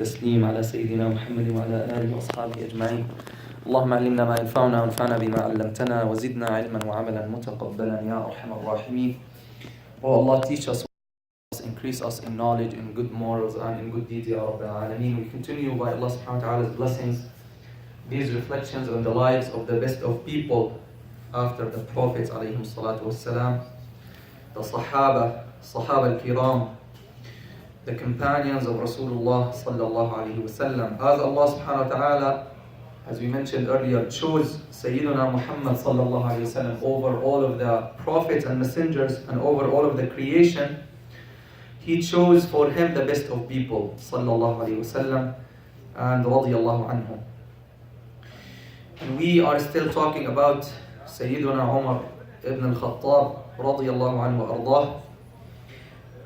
التسليم على سيدنا محمد وعلى آله وأصحابه أجمعين. اللهم علمنا ما ينفعنا وانفعنا بما علمتنا وزدنا علما وعملا متقبلا يا أرحم الراحمين. Oh Allah, teach us, increase us in knowledge, in good morals and in good deeds, Ya Rabbil Alameen. We continue by Allah subhanahu wa ta'ala's blessings these reflections on the lives of the best of people after the Prophets alayhim salatu wassalam, the Sahaba al-Kiram, the companions of Rasulullah sallallahu alayhi wasallam. As Allah subhanahu wa ta'ala, as we mentioned earlier, chose Sayyiduna Muhammad sallallahu alayhi wasallam over all of the prophets and messengers and over all of the creation, He chose for him the best of people sallallahu alayhi wasallam and radiyallahu anhum. And we are still talking about Sayyiduna Umar ibn al-Khattab radiyallahu anhu ardah.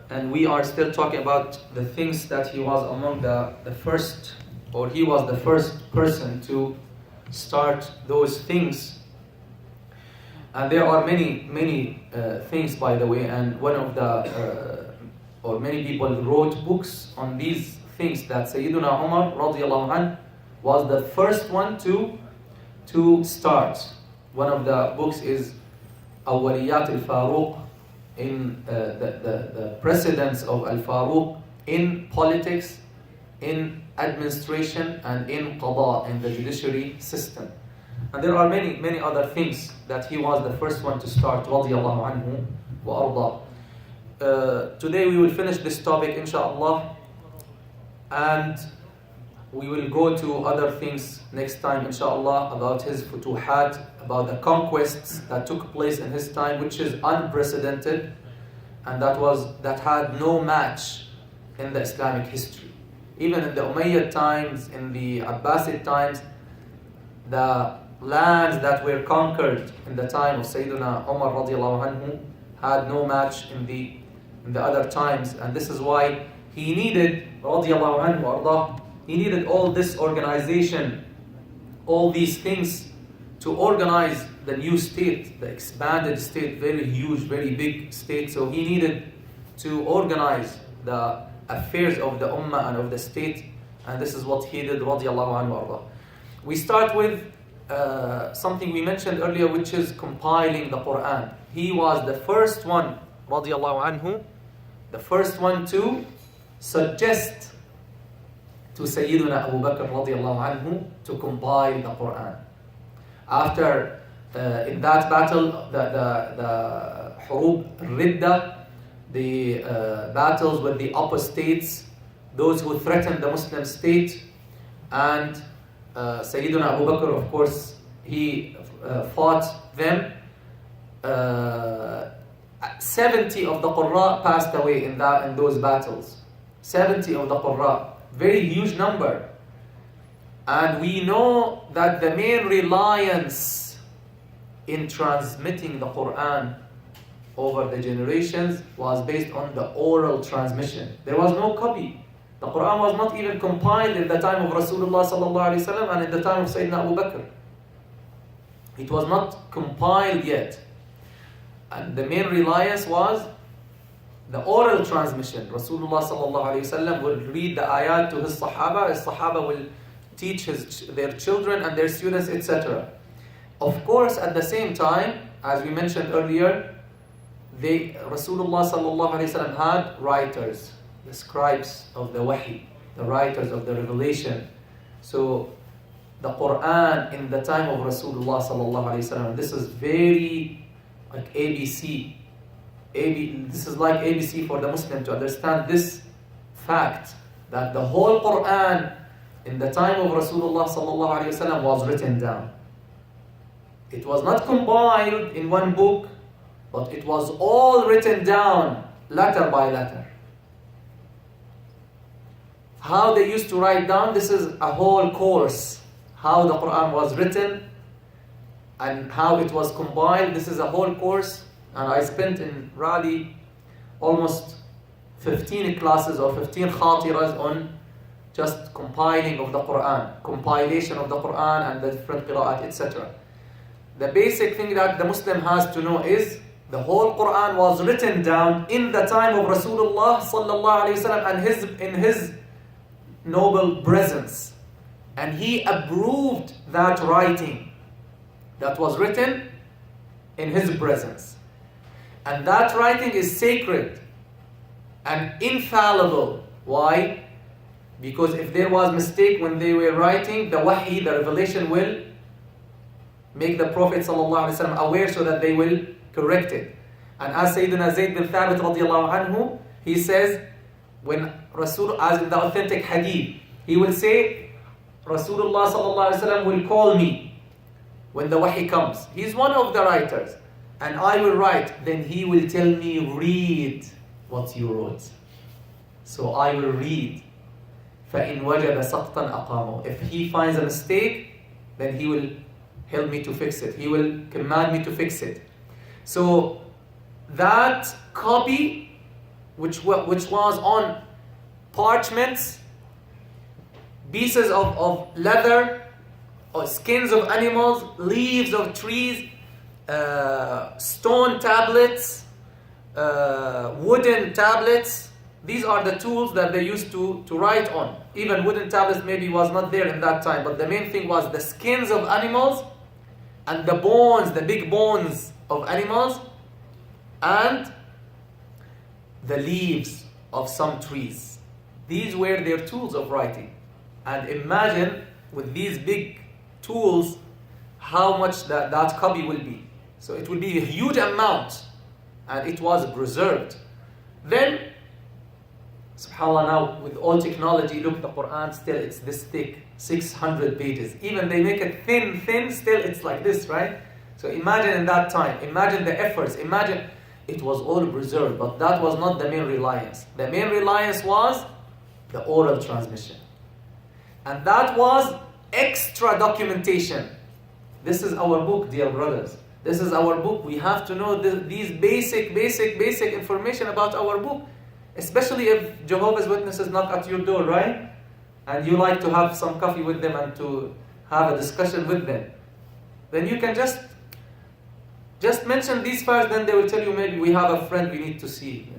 And we are still talking about the things that he was among the first, or he was the first person to start those things. And there are many things, by the way, and one of the, or many people wrote books on these things, that Sayyiduna Umar radiyallahu anhu was the first one to start. One of the books is Awwaliyat al-Faruq, in the precedence of al-Faruq in politics, in administration, and in qada, in the judiciary system. And there are many other things that he was the first one to start, radiyallahu anhu wa arda. Today we will finish this topic, inshallah, and we will go to other things next time, inshallah, about his futuhat, about the conquests that took place in his time, which is unprecedented, and that had no match in the Islamic history. Even in the Umayyad times, in the Abbasid times, the lands that were conquered in the time of Sayyiduna Umar radiallahu anhu had no match in the other times. And this is why he needed, radiallahu anhu ardah, he needed all this organization, all these things to organize the new state, the expanded state, very huge, very big state. So he needed to organize the affairs of the ummah and of the state, and this is what he did, radiallahu anhu arda. We start with something we mentioned earlier, which is compiling the Qur'an. He was the first one, radiallahu anhu, the first one to suggest to Sayyiduna Abu Bakr radiallahu anhu to compile the Qur'an. After, in that battle, the Hurub Ridda, the battles with the apostates, those who threatened the Muslim state, and Sayyiduna Abu Bakr, of course, he fought them. 70 of the Qurra passed away in those battles. 70 of the Qurra. Very huge number. And we know that the main reliance in transmitting the Qur'an over the generations was based on the oral transmission. There was no copy. The Qur'an was not even compiled in the time of Rasulullah sallallahu alaihi wasallam and in the time of Sayyidina Abu Bakr. It was not compiled yet. And the main reliance was the oral transmission. Rasulullah sallallahu alaihi wasallam would read the ayat to his Sahaba. His Sahaba will teach their children and their students, etc. Of course, at the same time, as we mentioned earlier, Rasulullah sallallahu alaihi wasallam had writers, the scribes of the wahi, the writers of the revelation. So the Quran in the time of Rasulullah sallallahu alaihi wasallam, this is very like ABC. This is like ABC for the Muslim to understand this fact, that the whole Quran in the time of Rasulullah sallallahu alaihi wasallam was written down. It was not compiled in one book, but it was all written down, letter by letter. How they used to write down, this is a whole course. How the Quran was written and how it was compiled, this is a whole course. And I spent in Raleigh almost 15 classes or 15 khatiras on just compiling of the Quran, compilation of the Quran and the different qira'at, etc. The basic thing that the Muslim has to know is the whole Quran was written down in the time of Rasulullah sallallahu alaihi wasallam and in his noble presence, and he approved that writing that was written in his presence. And that writing is sacred and infallible. Why? Because if there was mistake when they were writing, the wahi, the revelation, will make the Prophet ﷺ aware so that they will correct it. And as Sayyidina Zayd bin Thabit radiallahu anhu, he says, when Rasul, as in the authentic hadith, he will say, Rasulullah ﷺ will call me when the wahi comes. He's one of the writers. And I will write, then he will tell me, read what you wrote. So I will read. فَإِنْ وَجَدَ سَقْطًا أَقَامُهُ. If he finds a mistake, then he will help me to fix it. He will command me to fix it. So that copy, which was on parchments, pieces of leather, or skins of animals, leaves of trees, stone tablets, wooden tablets. These are the tools that they used to write on. Even wooden tablets maybe was not there in that time, but the main thing was the skins of animals and the bones, the big bones of animals, and the leaves of some trees. These were their tools of writing. And imagine with these big tools how much that copy will be. So it will be a huge amount, and it was preserved. Then, subhanAllah, now with all technology, look, the Qur'an still, it's this thick, 600 pages. Even they make it thin, still it's like this, right? So imagine in that time, imagine the efforts, imagine it was all preserved, but that was not the main reliance. The main reliance was the oral transmission. And that was extra documentation. This is our book, dear brothers. This is our book. We have to know these basic information about our book. Especially if Jehovah's Witnesses knock at your door, right? And you like to have some coffee with them and to have a discussion with them. Then you can just mention these first, then they will tell you, maybe we have a friend we need to see.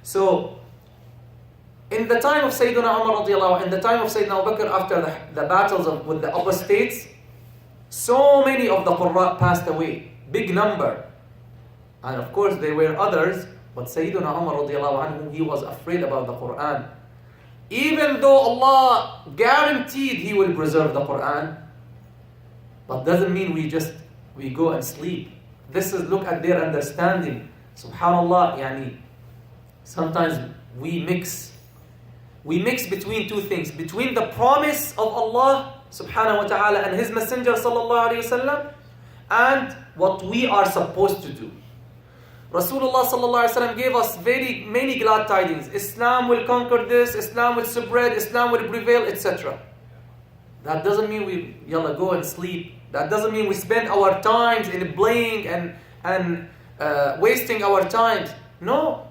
So, in the time of Sayyiduna Umar radiallahu anhu, in the time of Sayyidina Abu Bakr, after the battles with the apostates, so many of the Qurra passed away, big number. And of course there were others, but Sayyiduna Umar radiallahu anhu, he was afraid about the Qur'an. Even though Allah guaranteed he will preserve the Qur'an, but doesn't mean we go and sleep. This is, look at their understanding. Subhanallah, yani, sometimes we mix between two things, between the promise of Allah subhanahu wa ta'ala and His Messenger sallallahu alayhi wasallam, and what we are supposed to do. Rasulullah sallallahu alayhi wasallam gave us very many glad tidings. Islam will conquer this, Islam will spread, Islam will prevail, etc. That doesn't mean we go and sleep. That doesn't mean we spend our times in playing and wasting our times. No.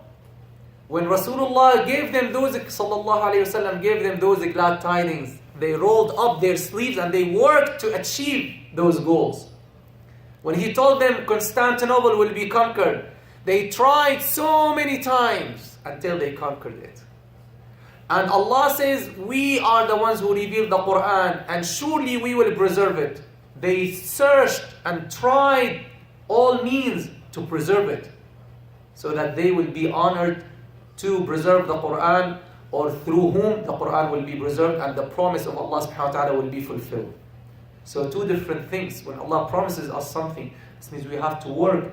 When Rasulullah gave them those, sallallahu alayhi wasallam gave them those glad tidings, they rolled up their sleeves and they worked to achieve those goals. When he told them Constantinople will be conquered, they tried so many times until they conquered it. And Allah says, we are the ones who revealed the Qur'an, and surely we will preserve it. They searched and tried all means to preserve it, so that they will be honored to preserve the Qur'an, or through whom the Qur'an will be preserved and the promise of Allah subhanahu wa ta'ala will be fulfilled. So two different things. When Allah promises us something, this means we have to work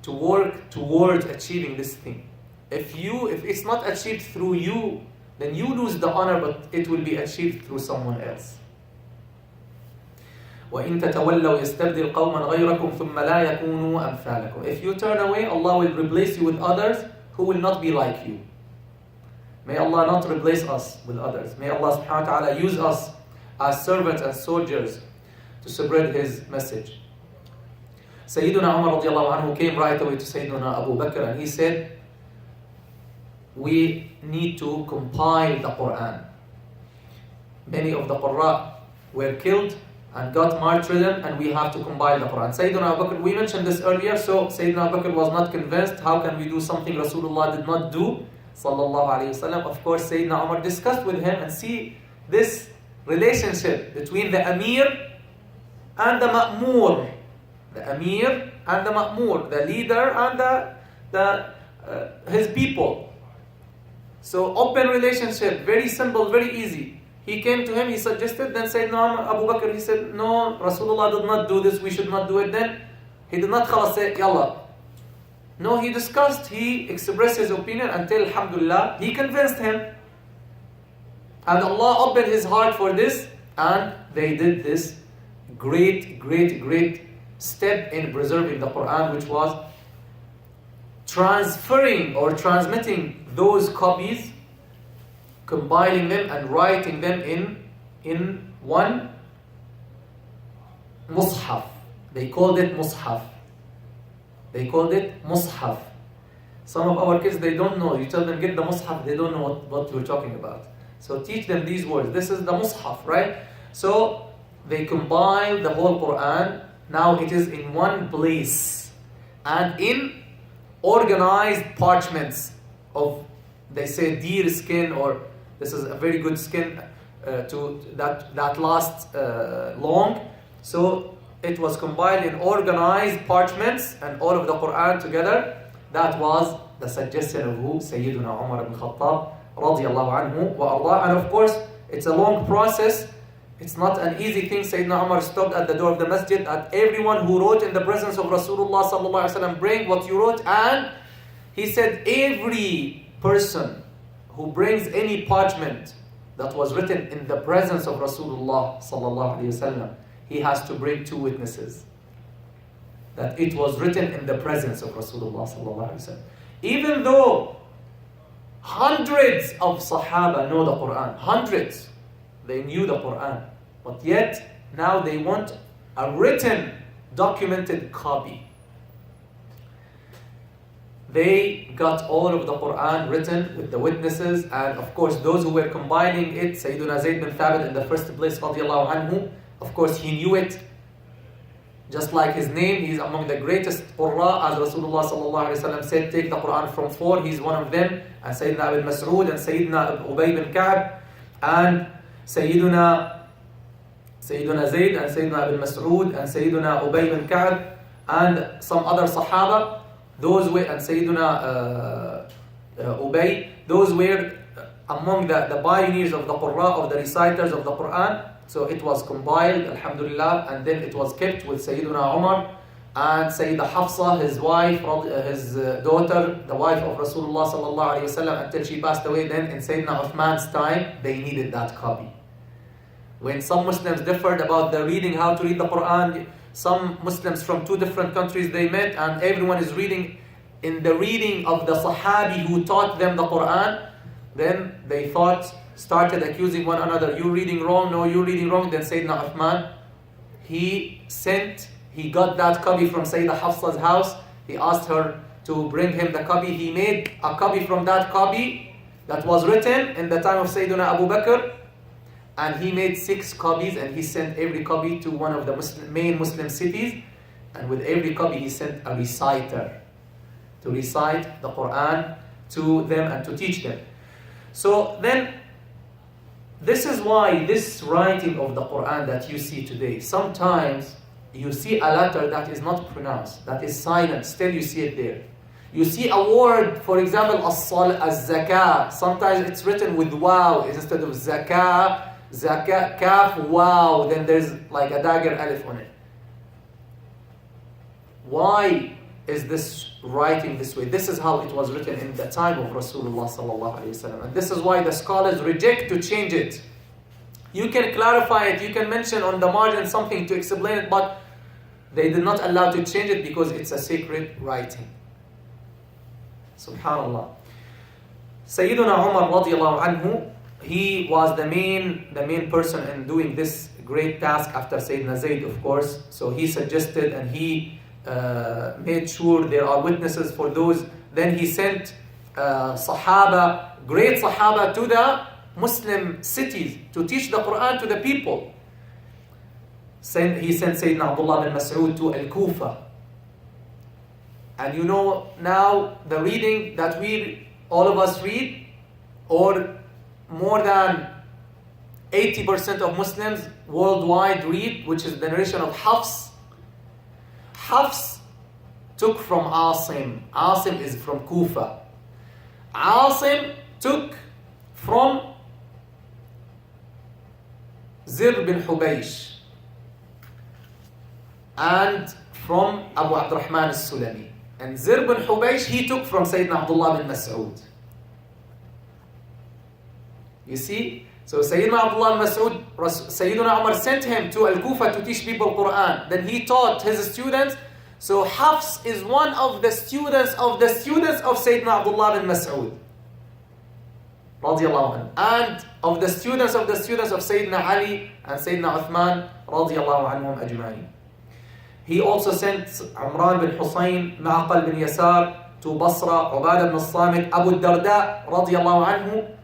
towards achieving this thing. If it's not achieved through you, then you lose the honor, but it will be achieved through someone else. وَإِن تَتَوَلَّوْا يَسْتَبْدِلْ قَوْمًا غَيْرَكُمْ ثُمَّ لَا يَكُونُوا أَمْثَالَكُمْ. If you turn away, Allah will replace you with others who will not be like you. May Allah not replace us with others. May Allah subhanahu wa ta'ala use us as servants and soldiers to spread His message. Sayyiduna Umar radiallahu anhu came right away to Sayyiduna Abu Bakr and he said, we need to compile the Qur'an. Many of the Qurra were killed and got martyrdom, and we have to compile the Qur'an. Sayyiduna Abu Bakr, we mentioned this earlier, so Sayyiduna Abu Bakr was not convinced, how can we do something Rasulullah did not do? sallallahu alayhi wasallam. Of course, Sayyiduna Umar discussed with him and see this relationship between the Amir and the Ma'mur. The Amir and the Ma'mur, the leader and his people. So open relationship, very simple, very easy. He came to him, he suggested, then Sayyidina Abu Bakr, he said, no, Rasulullah did not do this, we should not do it. Then he did not khalas say, yalla. No, he discussed, he expressed his opinion until, alhamdulillah, he convinced him. And Allah opened his heart for this, and they did this great step in preserving the Qur'an, which was transferring or transmitting those copies, compiling them and writing them in one mushaf. They called it mushaf. They called it mushaf. Some of our kids, they don't know. You tell them, get the mushaf, they don't know what you're talking about. So teach them these words. This is the mushaf, right? So they compiled the whole Qur'an. Now it is in one place and in organized parchments of, they say, deer skin, or this is a very good skin that lasts long. So it was compiled in organized parchments and all of the Qur'an together. That was the suggestion of who? Sayyiduna Umar ibn Khattab radiyallahu anhu wa Allah. And of course, it's a long process. It's not an easy thing. Sayyidina Umar stopped at the door of the masjid, at everyone who wrote in the presence of Rasulullah sallallahu alaihi wasallam, bring what you wrote. And he said, every person who brings any parchment that was written in the presence of Rasulullah sallallahu alaihi wasallam, he has to bring two witnesses that it was written in the presence of Rasulullah sallallahu alaihi wasallam. Even though hundreds of Sahaba know the Qur'an, hundreds, they knew the Qur'an, but yet now they want a written, documented copy. They got all of the Qur'an written with the witnesses, and of course those who were combining it, Sayyiduna Zayd bin Thabit in the first place, radiallahu anhu, of course he knew it. Just like his name, he's among the greatest Qurra, as Rasulullah sallallahu alaihi wasallam said, take the Qur'an from four, he's one of them, and Sayyidina ibn Mas'ud, and Sayyidina Ubay bin Ka'b, and Sayyiduna Zayd, and Sayyidina ibn Mas'ud, and Sayyidina Ubay bin Ka'b, and some other Sahaba. Those were, and Sayyiduna Ubay, those were among the pioneers of the Qur'an, of the reciters of the Qur'an. So it was compiled, alhamdulillah, and then it was kept with Sayyiduna Umar and Sayyidah Hafsa, his wife, his daughter, the wife of Rasulullah sallallahu alaihi wasallam, until she passed away. Then in Sayyidina Uthman's time, they needed that copy. When some Muslims differed about the reading, how to read the Qur'an, some Muslims from two different countries, they met and everyone is reading in the reading of the Sahabi who taught them the Qur'an. Then they started accusing one another, you reading wrong, no, you reading wrong. Then Sayyidina Uthman, he got that copy from Sayyidah Hafsa's house. He asked her to bring him the copy. He made a copy from that copy that was written in the time of Sayyiduna Abu Bakr. And he made 6 copies, and he sent every copy to one of the main Muslim cities. And with every copy he sent a reciter to recite the Qur'an to them and to teach them. So then, this is why this writing of the Qur'an that you see today, sometimes you see a letter that is not pronounced, that is silent, still you see it there. You see a word, for example, as-zakah, sometimes it's written with waw instead of zakah, kaf, waw, then there's like a dagger alif on it. Why is this writing this way? This is how it was written in the time of Rasulullah sallallahu alaihi wasallam, and this is why the scholars reject to change it. You can clarify it, you can mention on the margin something to explain it, but they did not allow to change it because it's a sacred writing. Subhanallah. Sayyiduna Umar radiallahu anhu, he was the main person in doing this great task after Sayyidina Zayd, of course. So he suggested and he made sure there are witnesses for those. Then he sent Sahaba, great Sahaba, to the Muslim cities to teach the Qur'an to the people. He sent Sayyidina Abdullah bin Mas'ud to Al-Kufa. And you know now the reading that we all of us read, or more than 80% of Muslims worldwide read, which is the narration of Hafs. Hafs took from Asim. Asim is from Kufa. Asim took from Zir bin Hubaysh and from Abu Abdurrahman al-Sulami. And Zir bin Hubaysh, he took from Sayyiduna Abdullah bin Mas'ud. You see? So Sayyiduna Abdullah bin Mas'ud, Sayyiduna Umar sent him to Al-Kufa to teach people Qur'an. Then he taught his students. So Hafs is one of the students of Sayyiduna Abdullah bin Mas'ud, radiallahu anhu, and of the students of Sayyidina Ali and Sayyidina Uthman, radiallahu anhum ajma'in. He also sent Imran bin Husayn, Ma'aqal bin Yasar to Basra, Ubadah bin Samit, Abu Darda, radiallahu anhu,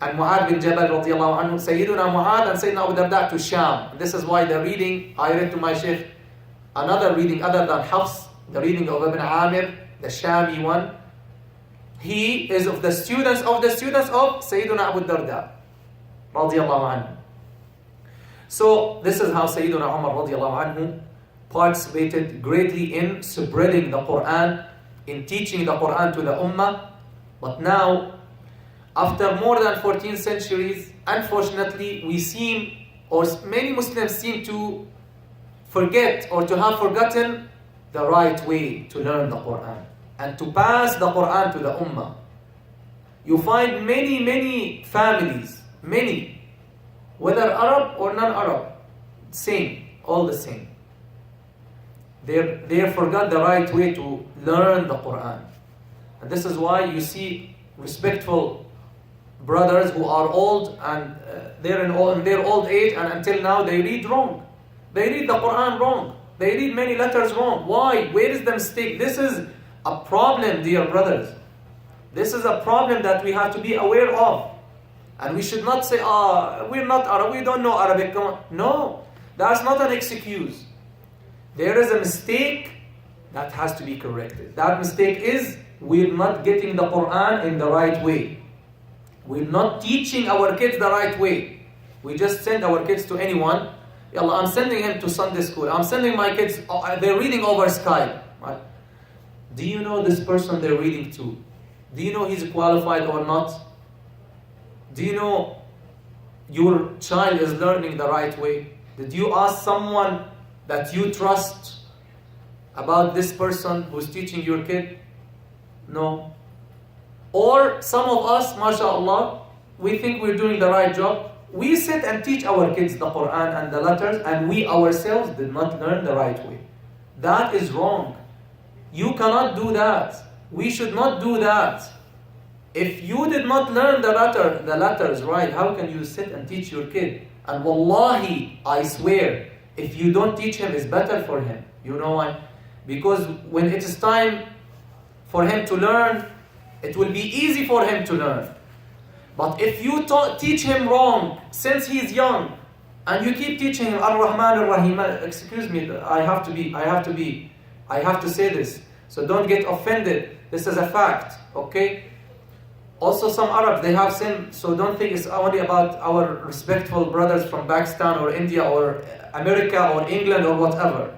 and Mu'ad bin Jabal, radiallahu anhu, Sayyiduna Mu'ad and Sayyidina Abu Darda to Sham. This is why the reading, I read to my Shaykh, another reading other than Hafs, the reading of Ibn Amir, the Shami one. He is of the students of Sayyiduna Abu Darda, radiallahu anhu. So this is how Sayyiduna Umar, radiallahu anhu, participated greatly in spreading the Qur'an, in teaching the Qur'an to the Ummah. But now, after more than 14 centuries, unfortunately, many Muslims seem to forget or to have forgotten the right way to learn the Qur'an and to pass the Qur'an to the Ummah. You find many families, whether Arab or non-Arab, all the same. They forgot the right way to learn the Qur'an. And this is why you see respectful brothers who are old and they're in their old age, and until now they read wrong. They read the Qur'an wrong. They read many letters wrong. Why? Where is the mistake? This is a problem, dear brothers. This is a problem that we have to be aware of. And we should not say, we're not Arab, we don't know Arabic. Come on. No, that's not an excuse. There is a mistake that has to be corrected. That mistake is we're not getting the Qur'an in the right way. We're not teaching our kids the right way. We just send our kids to anyone. Yalla, I'm sending him to Sunday school. I'm sending my kids, they're reading over Skype. Right? Do you know this person they're reading to? Do you know he's qualified or not? Do you know your child is learning the right way? Did you ask someone that you trust about this person who's teaching your kid? No. Or some of us, mashallah, we think we're doing the right job. We sit and teach our kids the Quran and the letters, and we ourselves did not learn the right way. That is wrong. You cannot do that. We should not do that. If you did not learn the letters right, how can you sit and teach your kid? And wallahi, I swear, if you don't teach him, it's better for him. You know why? Because when it is time for him to learn, it will be easy for him to learn. But if you teach him wrong since he's young, and you keep teaching him Ar-Rahman Ar-Rahim, excuse me, I have to say this, so don't get offended. This is a fact, okay? Also, some Arabs, they have sin, so don't think it's only about our respectful brothers from Pakistan or India or America or England or whatever.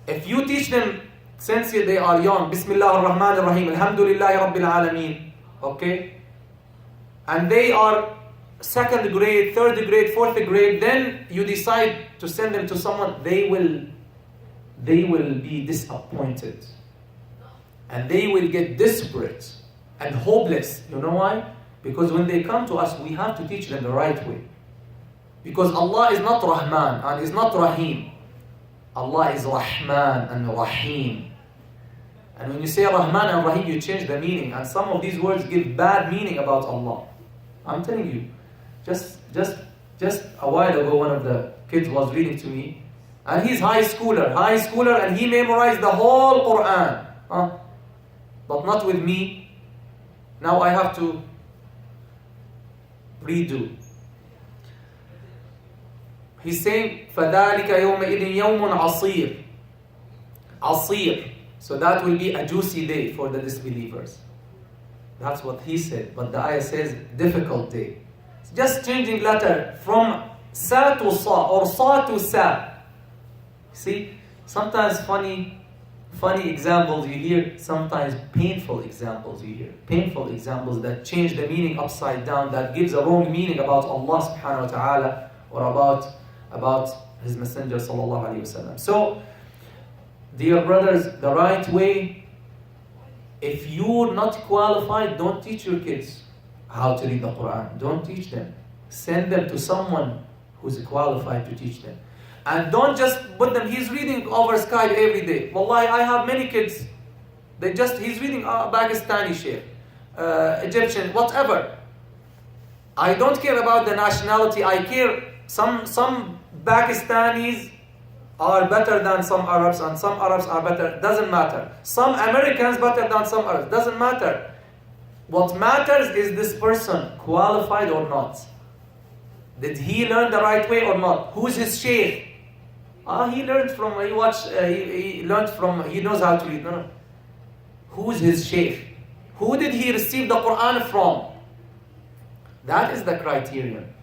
If you teach them since they are young, Bismillah ar-Rahman ar-Rahim, Alhamdulillahi Rabbil Alameen, okay? And they are second grade, third grade, fourth grade, then you decide to send them to someone, they will be disappointed. And they will get desperate and hopeless. You know why? Because when they come to us, we have to teach them the right way. Because Allah is not Rahman and is not Rahim. Allah is Rahman and Rahim. And when you say Rahman and Rahim, you change the meaning. And some of these words give bad meaning about Allah. I'm telling you. Just a while ago, one of the kids was reading to me. And he's high schooler, and he memorized the whole Qur'an. But not with me. Now I have to redo. He's saying, فَذَلِكَ يَوْمَئِذٍ يَوْمٌ عَصِيرٌ. Asir. So that will be a juicy day for the disbelievers. That's what he said. But the ayah says difficult day. It's just changing letter from sa to sa or sa to sa. See, sometimes funny examples you hear, sometimes painful examples you hear. Painful examples that change the meaning upside down, that gives a wrong meaning about Allah subhanahu wa ta'ala or about His Messenger sallallahu alayhi wa sallam. So, dear brothers, the right way, if you're not qualified, don't teach your kids how to read the Qur'an. Don't teach them. Send them to someone who's qualified to teach them. And don't just put them, he's reading over Skype every day. Wallahi, I have many kids. He's reading Pakistani Sheikh, Egyptian, whatever. I don't care about the nationality. I care, some Pakistanis are better than some Arabs, and some Arabs are better. Doesn't matter. Some Americans better than some Arabs. Doesn't matter. What matters is this person qualified or not. Did he learn the right way or not? Who's his sheikh? He learned from, he learned from, he knows how to read. No. Who's his sheikh? Who did he receive the Qur'an from? That is the criterion.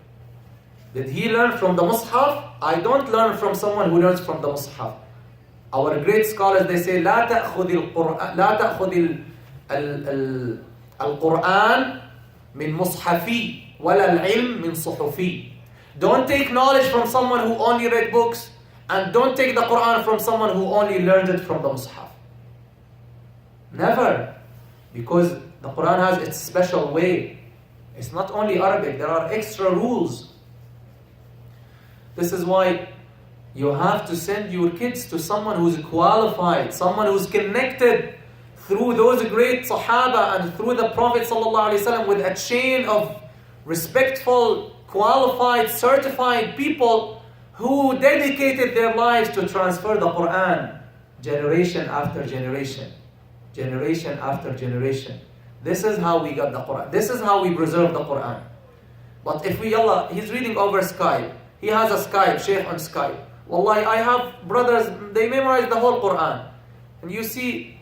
Did he learn from the Mus'haf? I don't learn from someone who learns from the Mus'haf. Our great scholars, they say, لا تأخذ القرآن من مصحفي ولا العلم من صحفي. Don't take knowledge from someone who only read books, and don't take the Qur'an from someone who only learned it from the Mus'haf. Never. Because the Qur'an has its special way. It's not only Arabic, there are extra rules. This is why you have to send your kids to someone who's qualified, someone who's connected through those great Sahaba and through the Prophet ﷺ with a chain of respectful, qualified, certified people who dedicated their lives to transfer the Qur'an generation after generation, generation after generation. This is how we got the Qur'an. This is how we preserve the Qur'an. But if he's reading over Skype, he has a Skype, Sheikh on Skype. Wallahi, I have brothers, they memorize the whole Qur'an. And you see,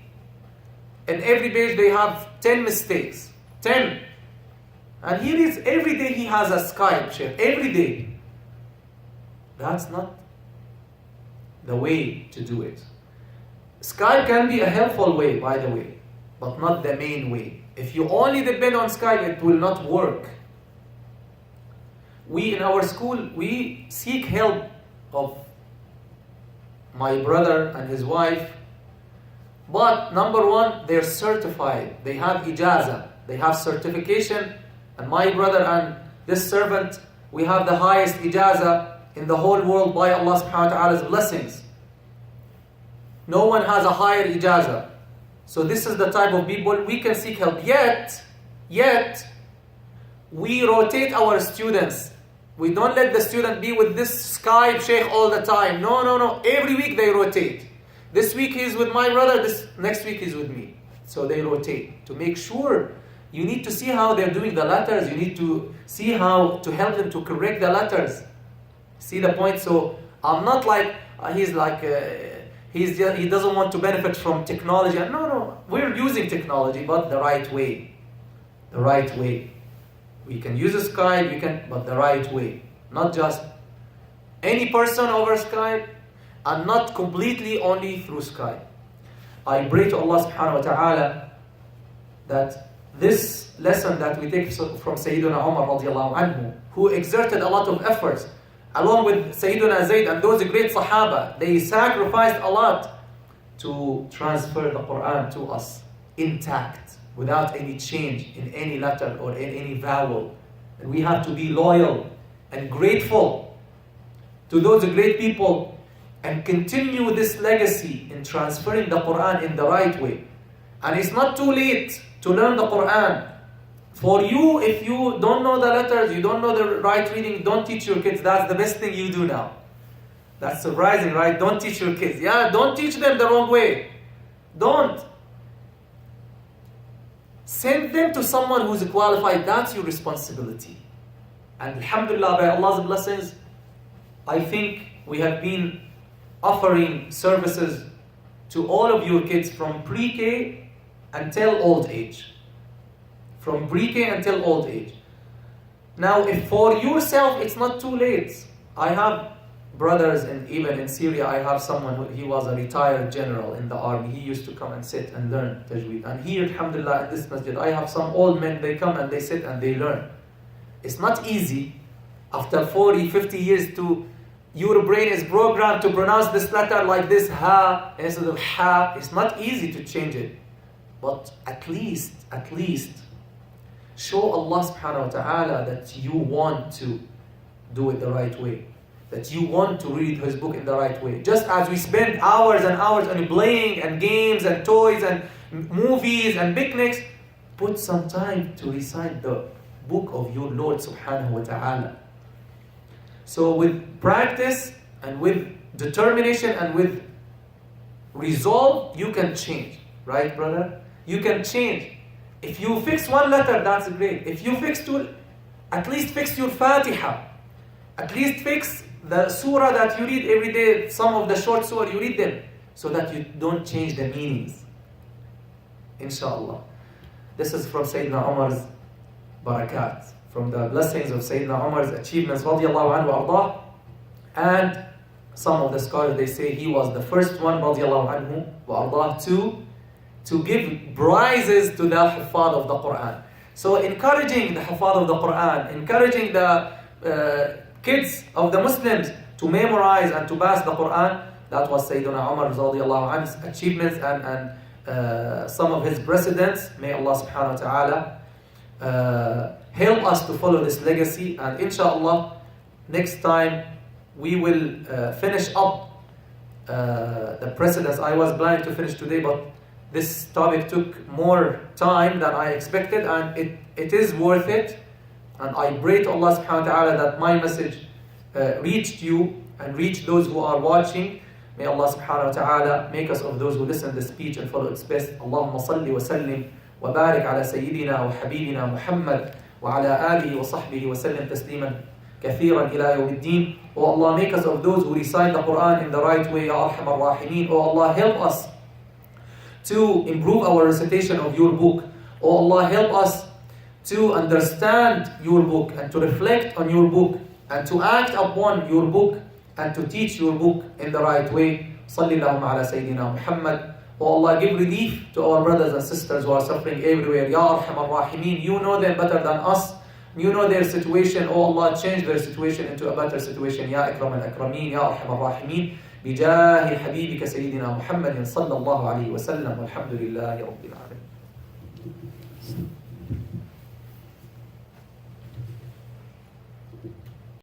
in every page they have 10 mistakes. 10. And he reads, every day he has a Skype, Sheikh. Every day. That's not the way to do it. Skype can be a helpful way, by the way, but not the main way. If you only depend on Skype, it will not work. We in our school, we seek help of my brother and his wife. But number one, they're certified. They have ijazah. They have certification. And my brother and this servant, we have the highest ijazah in the whole world by Allah subhanahu wa ta'ala's blessings. No one has a higher ijazah. So this is the type of people we can seek help. Yet, we rotate our students. We don't let the student be with this Skype sheikh all the time. No. Every week they rotate. This week he's with my brother, next week he's with me. So they rotate to make sure. You need to see how they're doing the letters. You need to see how to help them to correct the letters. See the point? So I'm not like, he doesn't want to benefit from technology. No. We're using technology, but the right way. The right way. We can use a Skype, but the right way. Not just any person over Skype, and not completely only through Skype. I pray to Allah subhanahu wa ta'ala that this lesson that we take from Sayyiduna Umar radiallahu anhu, who exerted a lot of efforts, along with Sayyiduna Zayd and those great Sahaba, they sacrificed a lot to transfer the Qur'an to us intact, without any change in any letter or in any vowel. And we have to be loyal and grateful to those great people and continue this legacy in transferring the Qur'an in the right way. And it's not too late to learn the Qur'an. For you, if you don't know the letters, you don't know the right reading, don't teach your kids. That's the best thing you do now. That's surprising, right? Don't teach your kids. Yeah, don't teach them the wrong way. Don't. Send them to someone who's qualified. That's your responsibility. And alhamdulillah, by Allah's blessings, I think we have been offering services to all of your kids from pre-K until old age. from pre-K until old age. Now, if for yourself it's not too late, I have brothers, and even in Syria, I have someone who he was a retired general in the army. He used to come and sit and learn tajweed. And here, alhamdulillah, in this masjid, I have some old men, they come and they sit and they learn. It's not easy after 40, 50 years to, your brain is programmed to pronounce this letter like this, ha, instead of ha. It's not easy to change it. But at least, show Allah subhanahu wa ta'ala that you want to do it the right way. That you want to read His book in the right way. Just as we spend hours and hours on playing and games and toys and movies and picnics, put some time to recite the book of your Lord subhanahu wa ta'ala. So with practice and with determination and with resolve, you can change. Right, brother? You can change. If you fix one letter, that's great. If you fix two, at least fix your Fatiha. At least fix the surah that you read every day, some of the short surah, you read them, so that you don't change the meanings. Inshallah. This is from Sayyiduna Umar's barakat, from the blessings of Sayyiduna Umar's achievements, radiallahu anhu ardah. And some of the scholars, they say he was the first one, radiallahu anhu wa ardah, to give prizes to the Huffaz of the Qur'an. So encouraging the Huffaz of the Qur'an, encouraging the kids of the Muslims to memorize and to pass the Qur'an, that was Sayyiduna Umar radiallahu anhu's achievements and some of his precedents. May Allah subhanahu wa ta'ala help us to follow this legacy, and inshallah next time we will finish up the precedents. I was planning to finish today, but this topic took more time than I expected, and it is worth it. And I pray to Allah subhanahu wa ta'ala that my message reached you and reached those who are watching. May Allah subhanahu wa ta'ala make us of those who listen to the speech and follow its best. Allahumma salli wa sallim wa barik ala sayyidina wa habibina Muhammad wa ala alihi wa sahbihi wa sallim tasliman kathiran ila yawmiddin. Oh Allah, make us of those who recite the Qur'an in the right way, Ya Arhamar Rahimin. Oh Allah, help us to improve our recitation of your book. Oh Allah, help us to understand your book and to reflect on your book and to act upon your book and to teach your book in the right way. Salli Allahumma ala Sayyidina Muhammad. Oh Allah, give relief to our brothers and sisters who are suffering everywhere. Ya Arhamar Rahimin, you know them better than us. You know their situation. Oh Allah, change their situation into a better situation. Ya Ikram al-Akrameen, Ya Arhamar Rahimin. بجاه حبيبك سيدنا محمد صلى الله عليه وسلم والحمد لله رب العالمين.